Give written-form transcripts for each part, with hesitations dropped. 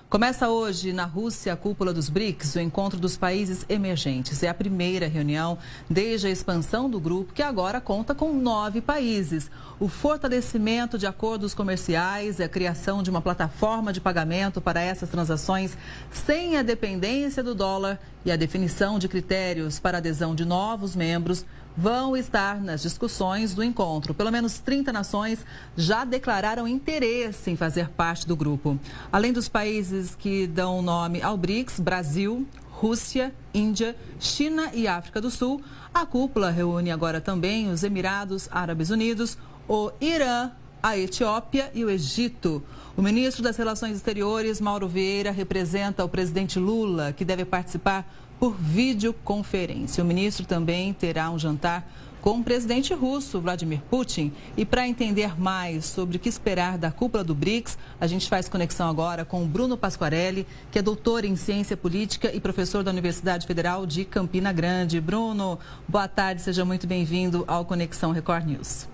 Começa hoje na Rússia a cúpula dos BRICS, o encontro dos países emergentes. É a primeira reunião desde a expansão do grupo, que agora conta com 9 países. O fortalecimento de acordos comerciais e a criação de uma plataforma de pagamento para essas transações sem a dependência do dólar e a definição de critérios para a adesão de novos membros vão estar nas discussões do encontro. Pelo menos 30 nações já declararam interesse em fazer parte do grupo. Além dos países que dão nome ao BRICS, Brasil, Rússia, Índia, China e África do Sul, a cúpula reúne agora também os Emirados Árabes Unidos, o Irã, a Etiópia e o Egito. O ministro das Relações Exteriores, Mauro Vieira, representa o presidente Lula, que deve participar por videoconferência. O ministro também terá um jantar com o presidente russo, Vladimir Putin. E para entender mais sobre o que esperar da cúpula do BRICS, a gente faz conexão agora com o Bruno Pasquarelli, que é doutor em ciência política e professor da Universidade Federal de Campina Grande. Bruno, boa tarde, seja muito bem-vindo ao Conexão Record News.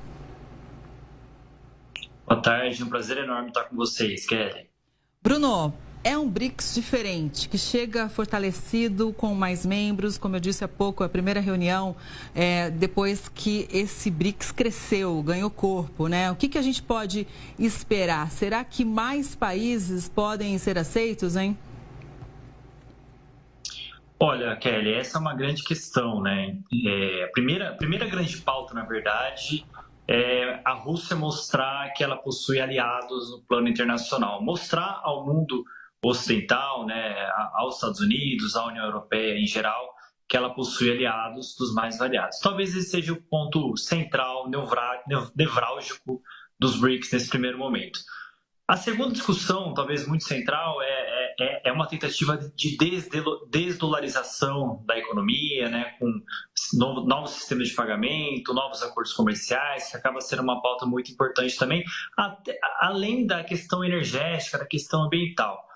Boa tarde, um prazer enorme estar com vocês, Kelly. Bruno, é um BRICS diferente, que chega fortalecido com mais membros. Como eu disse há pouco, a primeira reunião depois que esse BRICS cresceu, ganhou corpo, né? O que a gente pode esperar? Será que mais países podem ser aceitos, hein? Olha, Kelly, essa é uma grande questão, né? A primeira grande pauta, na verdade, é a Rússia mostrar que ela possui aliados no plano internacional. Mostrar ao mundo ocidental, né, aos Estados Unidos, à União Europeia em geral, que ela possui aliados dos mais variados. Talvez esse seja o ponto central, nevrálgico dos BRICS nesse primeiro momento. A segunda discussão, talvez muito central, é uma tentativa de desdolarização da economia, né, com novos sistemas de pagamento, novos acordos comerciais, que acaba sendo uma pauta muito importante também, além da questão energética, da questão ambiental.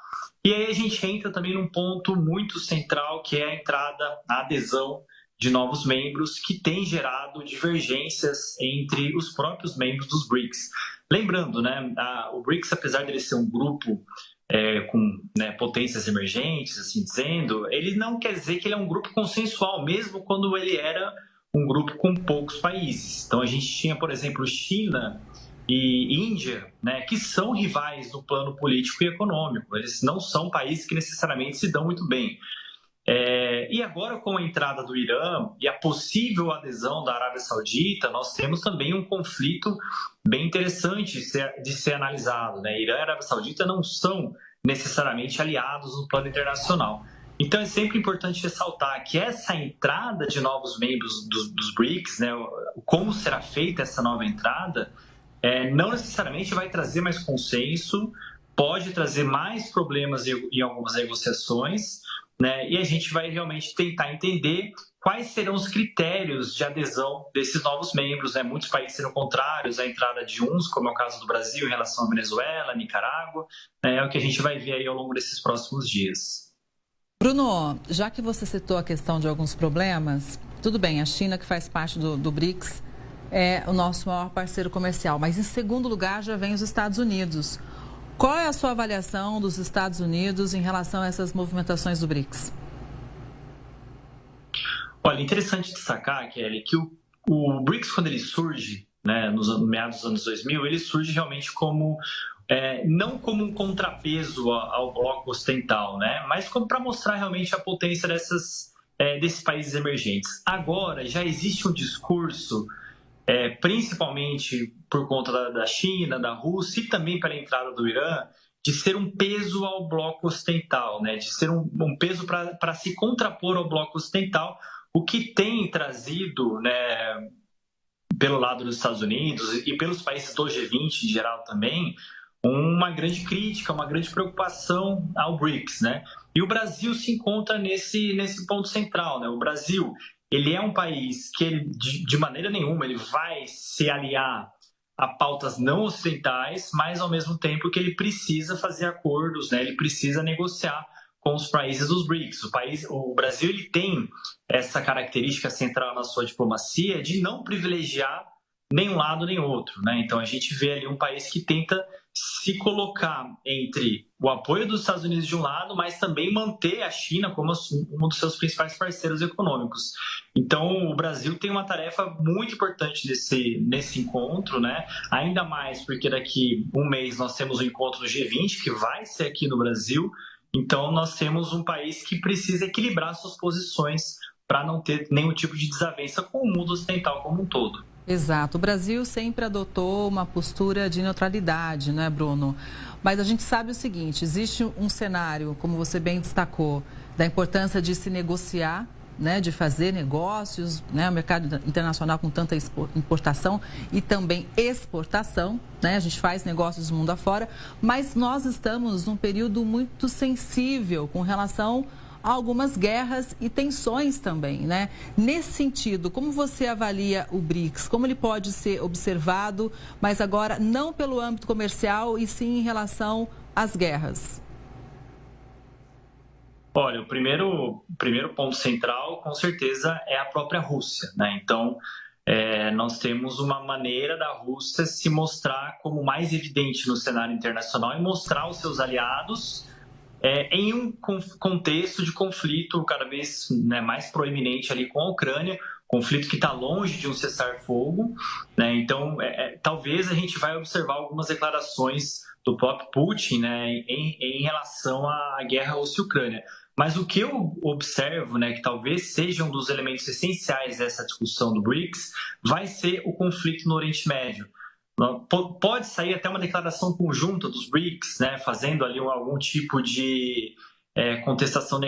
E aí a gente entra também num ponto muito central, que é a adesão de novos membros, que tem gerado divergências entre os próprios membros dos BRICS. Lembrando, né, o BRICS, apesar de ele ser um grupo com, né, potências emergentes, assim dizendo, ele não quer dizer que ele é um grupo consensual, mesmo quando ele era um grupo com poucos países. Então a gente tinha, por exemplo, China e Índia, né, que são rivais no plano político e econômico. Eles não são países que necessariamente se dão muito bem. E agora, com a entrada do Irã e a possível adesão da Arábia Saudita, nós temos também um conflito bem interessante de ser analisado, né? Irã e Arábia Saudita não são necessariamente aliados no plano internacional. Então é sempre importante ressaltar que essa entrada de novos membros dos BRICS, né, como será feita essa nova entrada, não necessariamente vai trazer mais consenso, pode trazer mais problemas em algumas negociações, né? E a gente vai realmente tentar entender quais serão os critérios de adesão desses novos membros, né? Muitos países serão contrários à entrada de uns, como é o caso do Brasil em relação à Venezuela, Nicarágua, né? É o que a gente vai ver aí ao longo desses próximos dias. Bruno, já que você citou a questão de alguns problemas, tudo bem, a China, que faz parte do BRICS, é o nosso maior parceiro comercial, mas em segundo lugar já vem os Estados Unidos. Qual é a sua avaliação dos Estados Unidos em relação a essas movimentações do BRICS? Olha, interessante destacar, Kelly, que o BRICS, quando ele surge, né, nos meados dos anos 2000, ele surge realmente como, não como um contrapeso ao bloco ocidental, né, mas como para mostrar realmente a potência desses países emergentes. Agora, já existe um discurso, principalmente por conta da China, da Rússia e também pela entrada do Irã, de ser um peso ao bloco ocidental, né? De ser um peso para se contrapor ao bloco ocidental, o que tem trazido, né, pelo lado dos Estados Unidos e pelos países do G20 em geral também, uma grande crítica, uma grande preocupação ao BRICS, né? E o Brasil se encontra nesse ponto central, né? O Brasil, ele é um país que ele, de maneira nenhuma ele vai se aliar a pautas não ocidentais, mas ao mesmo tempo que ele precisa fazer acordos, né? Ele precisa negociar com os países dos BRICS. O Brasil ele tem essa característica central na sua diplomacia de não privilegiar nem um lado nem outro, né? Então a gente vê ali um país que tenta se colocar entre o apoio dos Estados Unidos de um lado, mas também manter a China como um dos seus principais parceiros econômicos. Então, o Brasil tem uma tarefa muito importante nesse encontro, né? Ainda mais porque daqui um mês nós temos o encontro do G20, que vai ser aqui no Brasil. Então, nós temos um país que precisa equilibrar suas posições para não ter nenhum tipo de desavença com o mundo ocidental como um todo. Exato. O Brasil sempre adotou uma postura de neutralidade, né, Bruno? Mas a gente sabe o seguinte, existe um cenário, como você bem destacou, da importância de se negociar, né, de fazer negócios, né, o mercado internacional com tanta importação e também exportação, né, a gente faz negócios do mundo afora, mas nós estamos num período muito sensível com relação a algumas guerras e tensões também, né? Nesse sentido, como você avalia o BRICS? Como ele pode ser observado, mas agora não pelo âmbito comercial e sim em relação às guerras? Olha, o primeiro ponto central, com certeza, é a própria Rússia, né? Então, nós temos uma maneira da Rússia se mostrar como mais evidente no cenário internacional e mostrar aos seus aliados em um contexto de conflito cada vez, né, mais proeminente ali com a Ucrânia, conflito que está longe de um cessar-fogo, né? Então, talvez a gente vai observar algumas declarações do próprio Putin, né, em relação à guerra Rússia-Ucrânia. Mas o que eu observo, né, que talvez seja um dos elementos essenciais dessa discussão do BRICS, vai ser o conflito no Oriente Médio. Pode sair até uma declaração conjunta dos BRICS, né, fazendo ali algum tipo de contestação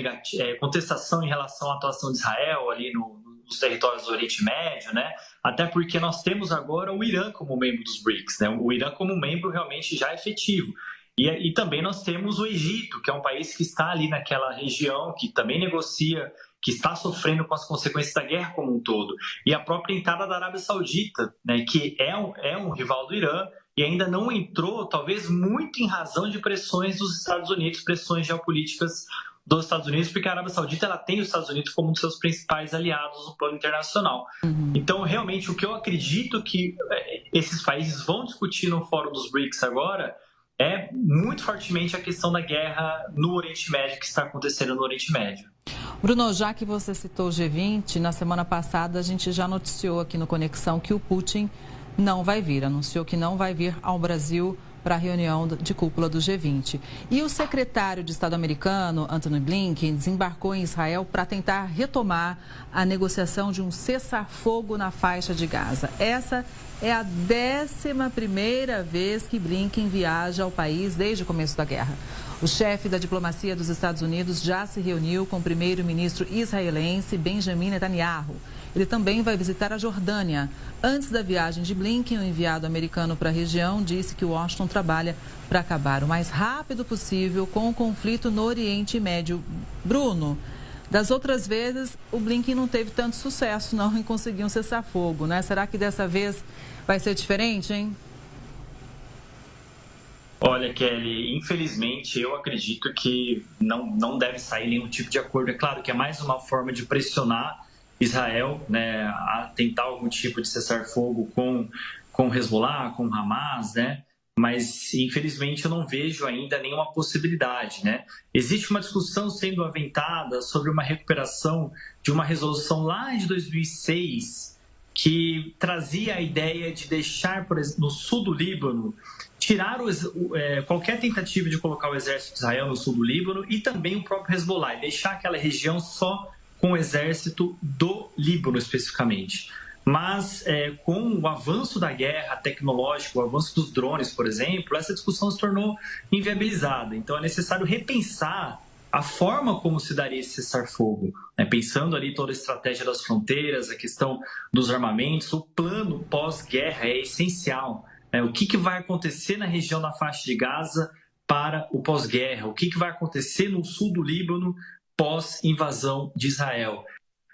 em relação à atuação de Israel ali nos territórios do Oriente Médio, né? Até porque nós temos agora o Irã como membro dos BRICS, né? O Irã como membro realmente já efetivo. E também nós temos o Egito, que é um país que está ali naquela região, que também negocia, que está sofrendo com as consequências da guerra como um todo. E a própria entrada da Arábia Saudita, né, que é um rival do Irã e ainda não entrou, talvez muito em razão de pressões dos Estados Unidos, pressões geopolíticas dos Estados Unidos, porque a Arábia Saudita ela tem os Estados Unidos como um dos seus principais aliados no plano internacional. Então, realmente, o que eu acredito que esses países vão discutir no Fórum dos BRICS agora é muito fortemente a questão da guerra no Oriente Médio, que está acontecendo no Oriente Médio. Bruno, já que você citou o G20, na semana passada a gente já noticiou aqui no Conexão que o Putin não vai vir, anunciou que não vai vir ao Brasil para a reunião de cúpula do G20. E o secretário de Estado americano, Antony Blinken, desembarcou em Israel para tentar retomar a negociação de um cessar-fogo na faixa de Gaza. Essa é a 11ª vez que Blinken viaja ao país desde o começo da guerra. O chefe da diplomacia dos Estados Unidos já se reuniu com o primeiro-ministro israelense Benjamin Netanyahu. Ele também vai visitar a Jordânia. Antes da viagem de Blinken, o enviado americano para a região disse que Washington trabalha para acabar o mais rápido possível com o conflito no Oriente Médio. Bruno, das outras vezes, o Blinken não teve tanto sucesso não em conseguir um cessar-fogo, né? Será que dessa vez vai ser diferente, hein? Olha, Kelly, infelizmente eu acredito que não deve sair nenhum tipo de acordo. É claro que é mais uma forma de pressionar Israel, né, a tentar algum tipo de cessar-fogo com Hezbollah, com Hamas, né? Mas, infelizmente, eu não vejo ainda nenhuma possibilidade, né? Existe uma discussão sendo aventada sobre uma recuperação de uma resolução lá de 2006 que trazia a ideia de deixar, por exemplo, no sul do Líbano, tirar qualquer tentativa de colocar o exército de Israel no sul do Líbano e também o próprio Hezbollah, e deixar aquela região só com o exército do Líbano especificamente. Mas com o avanço da guerra tecnológica, o avanço dos drones, por exemplo, essa discussão se tornou inviabilizada. Então é necessário repensar a forma como se daria esse cessar-fogo, né? Pensando ali toda a estratégia das fronteiras, a questão dos armamentos, o plano pós-guerra é essencial. Né? O que vai acontecer na região da faixa de Gaza para o pós-guerra? O que vai acontecer no sul do Líbano pós-invasão de Israel?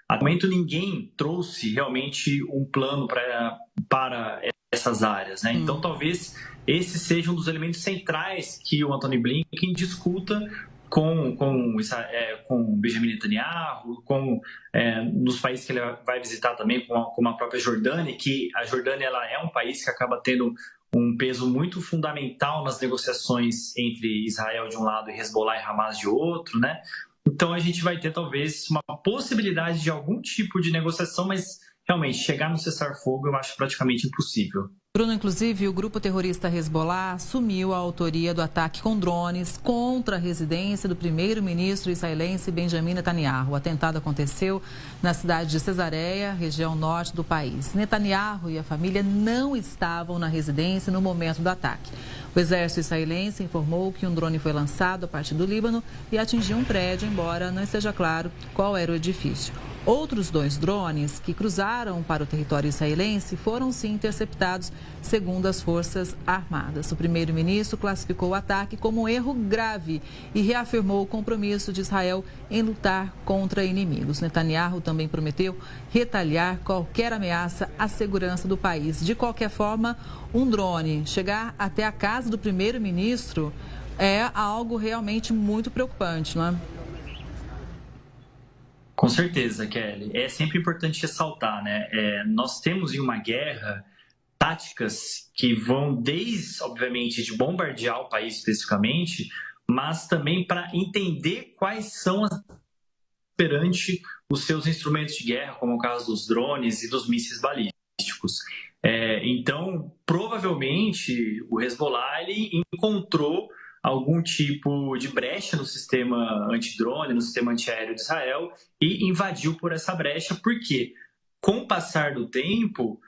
Até o momento, ninguém trouxe realmente um plano para essas áreas, né? Então, talvez esse seja um dos elementos centrais que o Antony Blinken discuta com Benjamin Netanyahu, nos países que ele vai visitar também, como a própria Jordânia, que a Jordânia ela é um país que acaba tendo um peso muito fundamental nas negociações entre Israel de um lado e Hezbollah e Hamas de outro, né? Então a gente vai ter talvez uma possibilidade de algum tipo de negociação, mas realmente chegar no cessar-fogo eu acho praticamente impossível. Bruno, inclusive, o grupo terrorista Hezbollah assumiu a autoria do ataque com drones contra a residência do primeiro-ministro israelense Benjamin Netanyahu. O atentado aconteceu na cidade de Cesareia, região norte do país. Netanyahu e a família não estavam na residência no momento do ataque. O exército israelense informou que um drone foi lançado a partir do Líbano e atingiu um prédio, embora não esteja claro qual era o edifício. Outros 2 drones que cruzaram para o território israelense foram sim interceptados, segundo as Forças Armadas. O primeiro-ministro classificou o ataque como um erro grave e reafirmou o compromisso de Israel em lutar contra inimigos. Netanyahu também prometeu retaliar qualquer ameaça à segurança do país. De qualquer forma, um drone chegar até a casa do primeiro-ministro é algo realmente muito preocupante, não é? Com certeza, Kelly. É sempre importante ressaltar, né? Nós temos em uma guerra táticas que vão desde, obviamente, de bombardear o país especificamente, mas também para entender quais são as perante os seus instrumentos de guerra, como o caso dos drones e dos mísseis balísticos. Então, provavelmente, o Hezbollah ele encontrou algum tipo de brecha no sistema antidrone, no sistema antiaéreo de Israel e invadiu por essa brecha, porque com o passar do tempo,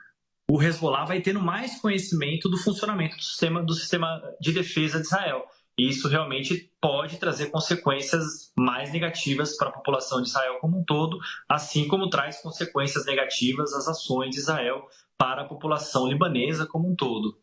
o Hezbollah vai tendo mais conhecimento do funcionamento do sistema de defesa de Israel. E isso realmente pode trazer consequências mais negativas para a população de Israel como um todo, assim como traz consequências negativas às ações de Israel para a população libanesa como um todo.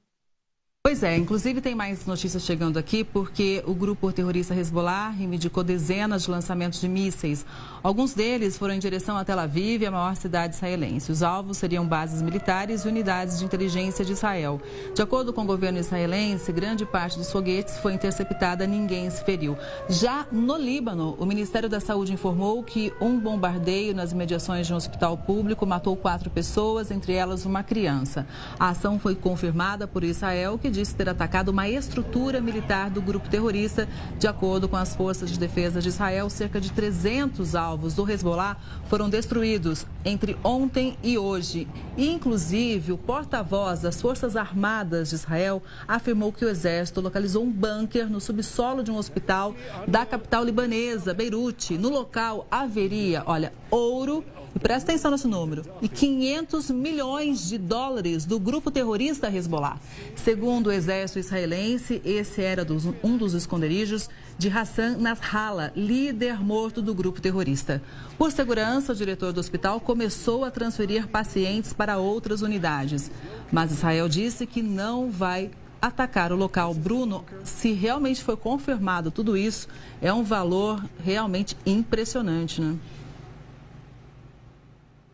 Pois é, inclusive tem mais notícias chegando aqui porque o grupo terrorista Hezbollah reivindicou dezenas de lançamentos de mísseis. Alguns deles foram em direção a Tel Aviv, a maior cidade israelense. Os alvos seriam bases militares e unidades de inteligência de Israel. De acordo com o governo israelense, grande parte dos foguetes foi interceptada, ninguém se feriu. Já no Líbano, o Ministério da Saúde informou que um bombardeio nas imediações de um hospital público matou 4 pessoas, entre elas uma criança. A ação foi confirmada por Israel, que disse ter atacado uma estrutura militar do grupo terrorista. De acordo com as forças de defesa de Israel, cerca de 300 alvos do Hezbollah foram destruídos entre ontem e hoje. E, inclusive, o porta-voz das Forças Armadas de Israel afirmou que o exército localizou um bunker no subsolo de um hospital da capital libanesa, Beirute. No local haveria, ouro, e presta atenção nesse número, e 500 milhões de dólares do grupo terrorista Hezbollah. Segundo o exército israelense, esse era um dos esconderijos de Hassan Nasrallah, líder morto do grupo terrorista. Por segurança, o diretor do hospital começou a transferir pacientes para outras unidades. Mas Israel disse que não vai atacar o local. Bruno, se realmente foi confirmado tudo isso, é um valor realmente impressionante, né?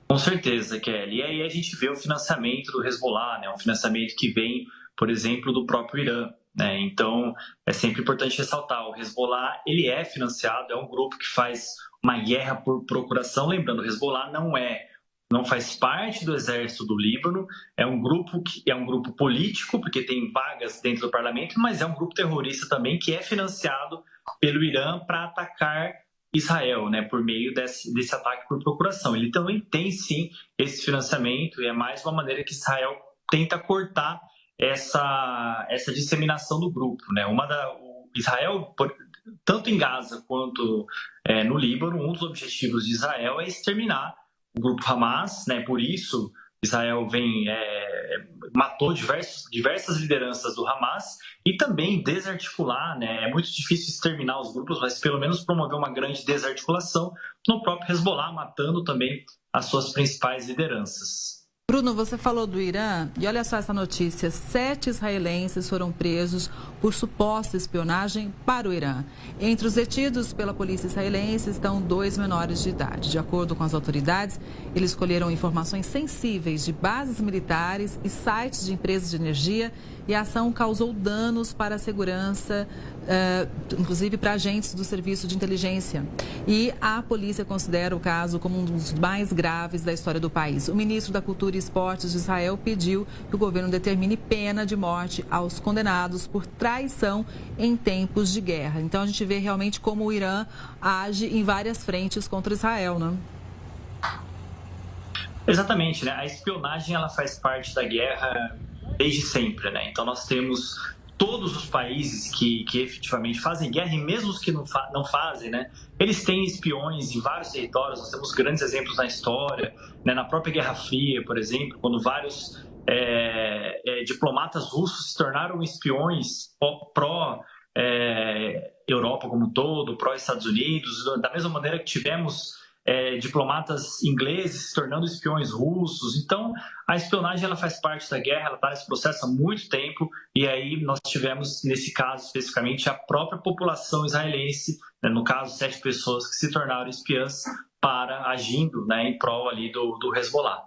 Com certeza, Kelly. E aí a gente vê o financiamento do Hezbollah, né? Um financiamento que vem, por exemplo, do próprio Irã, né? Então, é sempre importante ressaltar, o Hezbollah, ele é financiado, é um grupo que faz uma guerra por procuração. Lembrando, o Hezbollah não faz parte do exército do Líbano, é um grupo político, porque tem vagas dentro do parlamento, mas é um grupo terrorista também que é financiado pelo Irã para atacar Israel, né, por meio desse ataque por procuração. Ele também tem, sim, esse financiamento e é mais uma maneira que Israel tenta cortar essa disseminação do grupo, né? Israel, tanto em Gaza quanto no Líbano, um dos objetivos de Israel é exterminar o grupo Hamas, né? Por isso, Israel matou diversas lideranças do Hamas e também desarticular, né? É muito difícil exterminar os grupos, mas pelo menos promover uma grande desarticulação no próprio Hezbollah, matando também as suas principais lideranças. Bruno, você falou do Irã e olha só essa notícia. 7 israelenses foram presos por suposta espionagem para o Irã. Entre os detidos pela polícia israelense estão 2 menores de idade. De acordo com as autoridades, eles colheram informações sensíveis de bases militares e sites de empresas de energia e a ação causou danos para a segurança, inclusive para agentes do Serviço de Inteligência. E a polícia considera o caso como um dos mais graves da história do país. O ministro da Cultura e Esportes de Israel pediu que o governo determine pena de morte aos condenados por traição em tempos de guerra. Então a gente vê realmente como o Irã age em várias frentes contra Israel, né? Exatamente, né? A espionagem ela faz parte da guerra desde sempre, né? Então nós temos todos os países que efetivamente fazem guerra, e mesmo os que não fazem, né? Eles têm espiões em vários territórios. Nós temos grandes exemplos na história, né? Na própria Guerra Fria, por exemplo, quando vários diplomatas russos se tornaram espiões pró-Europa como um todo, pró-Estados Unidos, da mesma maneira que tivemos diplomatas ingleses se tornando espiões russos. Então, a espionagem ela faz parte da guerra, ela está nesse processo há muito tempo, e aí nós tivemos, nesse caso especificamente, a própria população israelense, né, no caso, 7 pessoas que se tornaram espiãs agindo, né, em prol ali do Hezbollah.